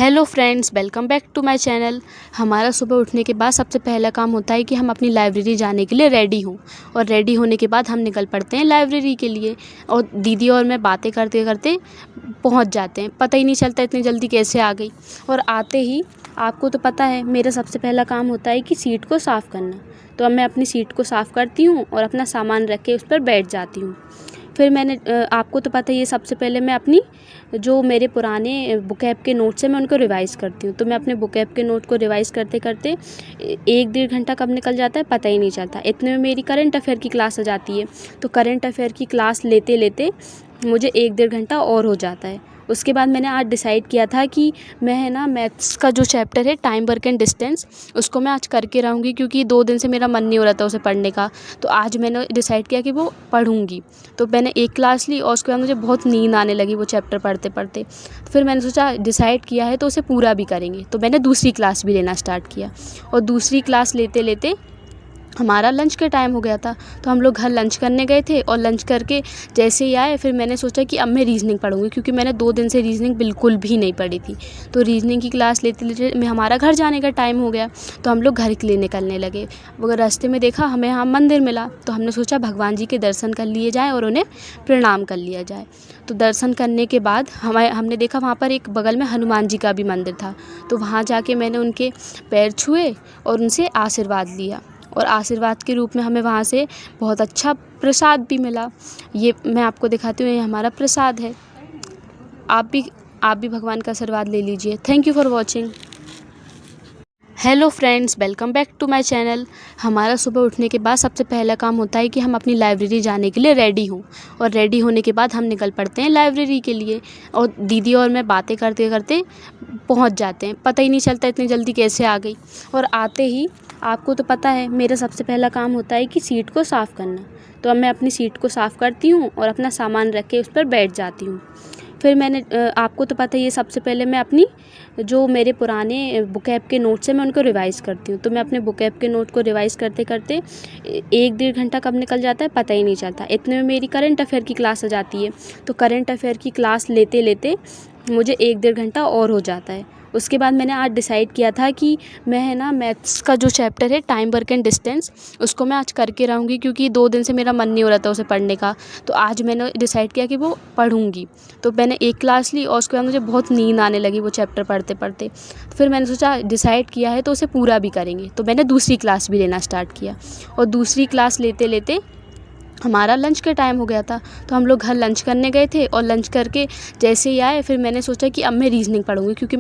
Hello friends, welcome back to my channel. हमारा सुबह उठने के बाद सबसे पहला काम होता है कि हम अपनी लाइब्रेरी जाने के लिए रेडी हों और रेडी होने के बाद हम निकल पड़ते हैं लाइब्रेरी के लिए। और दीदी और मैं बातें करते करते पहुंच जाते हैं, पता ही नहीं चलता इतनी जल्दी कैसे आ गई। और आते ही आपको तो पता है मेरा सबसे पहला काम होता है कि सीट को साफ़ करना। तो अब मैं अपनी सीट को साफ़ करती हूँ और अपना सामान रख के उस पर बैठ जाती हूँ। फिर मैंने आपको तो पता ही है, सबसे पहले मैं अपनी जो मेरे पुराने बुकैब के नोट्स हैं मैं उनको रिवाइज़ करती हूँ। तो मैं अपने बुकैब के नोट को रिवाइज़ करते करते 1-1.5 घंटा कब निकल जाता है पता ही नहीं चलता। इतने में मेरी करंट अफेयर की क्लास आ जाती है। तो करंट अफेयर की क्लास लेते लेते मुझे 1-1.5 घंटा और हो जाता है। उसके बाद मैंने आज डिसाइड किया था कि मैं है ना मैथ्स का जो चैप्टर है टाइम वर्क एंड डिस्टेंस, उसको मैं आज करके रहूँगी, क्योंकि 2 दिन से मेरा मन नहीं हो रहा था उसे पढ़ने का। तो आज मैंने डिसाइड किया कि वो पढ़ूँगी। तो मैंने एक क्लास ली और उसके बाद मुझे बहुत नींद आने लगी वो चैप्टर पढ़ते पढ़ते। फिर मैंने सोचा डिसाइड किया है तो उसे पूरा भी करेंगे। तो मैंने दूसरी क्लास भी लेना स्टार्ट किया और दूसरी क्लास लेते लेते हमारा लंच का टाइम हो गया था। तो हम लोग घर लंच करने गए थे और लंच करके जैसे ही आए फिर मैंने सोचा कि अब मैं रीज़निंग पढ़ूँगी, क्योंकि मैंने 2 दिन से रीज़निंग बिल्कुल भी नहीं पढ़ी थी। तो रीज़निंग की क्लास लेते लेते में हमारा घर जाने का टाइम हो गया। तो हम लोग घर के लिए निकलने लगे। मगर रास्ते में देखा हमें यहाँ मंदिर मिला, तो हमने सोचा भगवान जी के दर्शन कर लिए जाए और उन्हें प्रणाम कर लिया जाए। तो दर्शन करने के बाद हमने देखा वहाँ पर एक बगल में हनुमान जी का भी मंदिर था। तो वहाँ जाके मैंने उनके पैर छुए और उनसे आशीर्वाद लिया और आशीर्वाद के रूप में हमें वहाँ से बहुत अच्छा प्रसाद भी मिला। ये मैं आपको दिखाती हूँ, ये हमारा प्रसाद है। आप भी भगवान का आशीर्वाद ले लीजिए। Thank you for watching. Hello friends, welcome back to my channel. हमारा सुबह उठने के बाद सबसे पहला काम होता है कि हम अपनी लाइब्रेरी जाने के लिए रेडी हों और रेडी होने के बाद हम निकल पड़ते हैं लाइब्रेरी के लिए। और दीदी और मैं बातें करते करते पहुंच जाते हैं, पता ही नहीं चलता इतनी जल्दी कैसे आ गई। और आते ही आपको तो पता है मेरा सबसे पहला काम होता है कि सीट को साफ़ करना। तो अब मैं अपनी सीट को साफ़ करती हूँ और अपना सामान रख के उस पर बैठ जाती हूँ। फिर मैंने आपको तो पता ही है, सबसे पहले मैं अपनी जो मेरे पुराने बुकैब के नोट्स हैं मैं उनको रिवाइज़ करती हूँ। तो मैं अपने बुकैब के नोट को रिवाइज़ करते करते 1-1.5 घंटा कब निकल जाता है पता ही नहीं चलता। इतने में मेरी करंट अफेयर की क्लास आ जाती है। तो करंट अफेयर की क्लास लेते लेते मुझे 1-1.5 घंटा और हो जाता है। उसके बाद मैंने आज डिसाइड किया था कि मैं है ना मैथ्स का जो चैप्टर है टाइम वर्क एंड डिस्टेंस, उसको मैं आज करके रहूँगी, क्योंकि 2 दिन से मेरा मन नहीं हो रहा था उसे पढ़ने का। तो आज मैंने डिसाइड किया कि वो पढ़ूँगी। तो मैंने एक क्लास ली और उसके बाद मुझे बहुत नींद आने लगी वो चैप्टर पढ़ते पढ़ते। फिर मैंने सोचा डिसाइड किया है तो उसे पूरा भी करेंगे। तो मैंने दूसरी क्लास भी लेना स्टार्ट किया और दूसरी क्लास लेते लेते हमारा लंच का टाइम हो गया था। तो हम लोग घर लंच करने गए थे और लंच करके जैसे ही आए फिर मैंने सोचा कि अब मैं रीज़निंग पढ़ूँगी, क्योंकि